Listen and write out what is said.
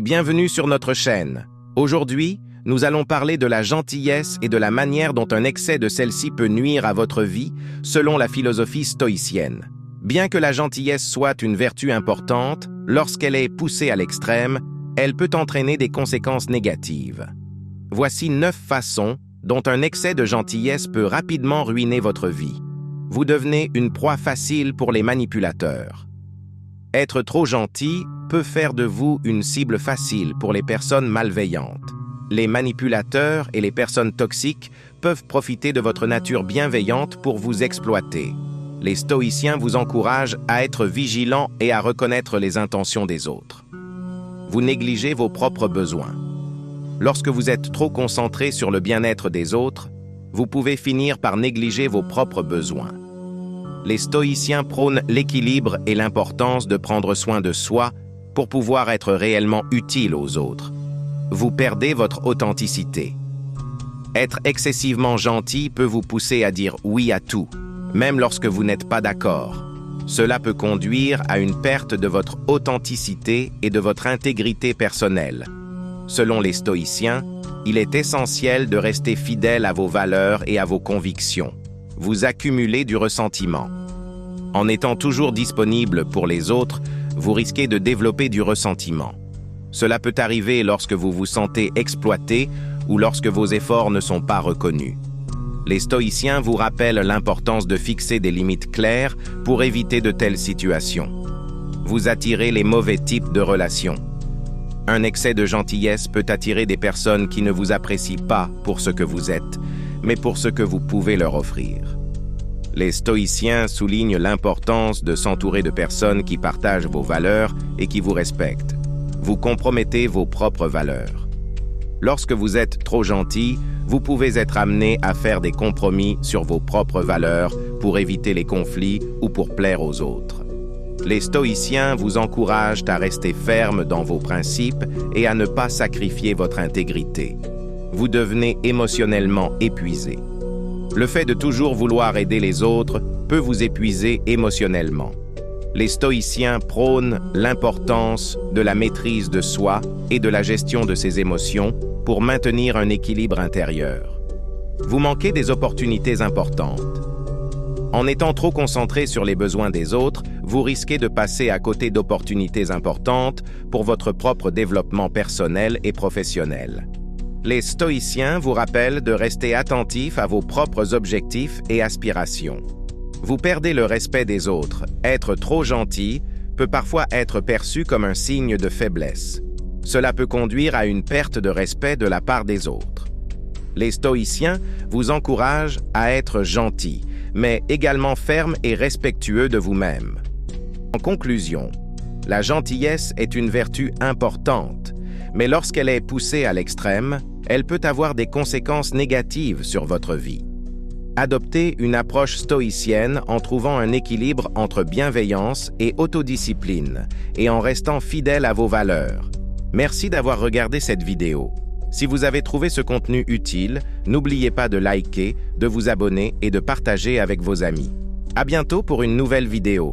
bienvenue sur notre chaîne. Aujourd'hui, nous allons parler de la gentillesse et de la manière dont un excès de celle-ci peut nuire à votre vie, selon la philosophie stoïcienne. Bien que la gentillesse soit une vertu importante, lorsqu'elle est poussée à l'extrême, elle peut entraîner des conséquences négatives. Voici 9 façons dont un excès de gentillesse peut rapidement ruiner votre vie. Vous devenez une proie facile pour les manipulateurs. Être trop gentil peut faire de vous une cible facile pour les personnes malveillantes. Les manipulateurs et les personnes toxiques peuvent profiter de votre nature bienveillante pour vous exploiter. Les stoïciens vous encouragent à être vigilants et à reconnaître les intentions des autres. Vous négligez vos propres besoins. Lorsque vous êtes trop concentré sur le bien-être des autres, vous pouvez finir par négliger vos propres besoins. Les stoïciens prônent l'équilibre et l'importance de prendre soin de soi pour pouvoir être réellement utile aux autres. Vous perdez votre authenticité. Être excessivement gentil peut vous pousser à dire oui à tout, même lorsque vous n'êtes pas d'accord. Cela peut conduire à une perte de votre authenticité et de votre intégrité personnelle. Selon les stoïciens, il est essentiel de rester fidèle à vos valeurs et à vos convictions. Vous accumulez du ressentiment. En étant toujours disponible pour les autres, vous risquez de développer du ressentiment. Cela peut arriver lorsque vous vous sentez exploité ou lorsque vos efforts ne sont pas reconnus. Les stoïciens vous rappellent l'importance de fixer des limites claires pour éviter de telles situations. Vous attirez les mauvais types de relations. Un excès de gentillesse peut attirer des personnes qui ne vous apprécient pas pour ce que vous êtes, mais pour ce que vous pouvez leur offrir. Les stoïciens soulignent l'importance de s'entourer de personnes qui partagent vos valeurs et qui vous respectent. Vous compromettez vos propres valeurs. Lorsque vous êtes trop gentil, vous pouvez être amené à faire des compromis sur vos propres valeurs pour éviter les conflits ou pour plaire aux autres. Les stoïciens vous encouragent à rester ferme dans vos principes et à ne pas sacrifier votre intégrité. Vous devenez émotionnellement épuisé. Le fait de toujours vouloir aider les autres peut vous épuiser émotionnellement. Les stoïciens prônent l'importance de la maîtrise de soi et de la gestion de ses émotions pour maintenir un équilibre intérieur. Vous manquez des opportunités importantes. En étant trop concentré sur les besoins des autres, vous risquez de passer à côté d'opportunités importantes pour votre propre développement personnel et professionnel. Les stoïciens vous rappellent de rester attentif à vos propres objectifs et aspirations. Vous perdez le respect des autres. Être trop gentil peut parfois être perçu comme un signe de faiblesse. Cela peut conduire à une perte de respect de la part des autres. Les stoïciens vous encouragent à être gentil, mais également ferme et respectueux de vous-même. En conclusion, la gentillesse est une vertu importante, mais lorsqu'elle est poussée à l'extrême, elle peut avoir des conséquences négatives sur votre vie. Adoptez une approche stoïcienne en trouvant un équilibre entre bienveillance et autodiscipline et en restant fidèle à vos valeurs. Merci d'avoir regardé cette vidéo. Si vous avez trouvé ce contenu utile, n'oubliez pas de liker, de vous abonner et de partager avec vos amis. À bientôt pour une nouvelle vidéo.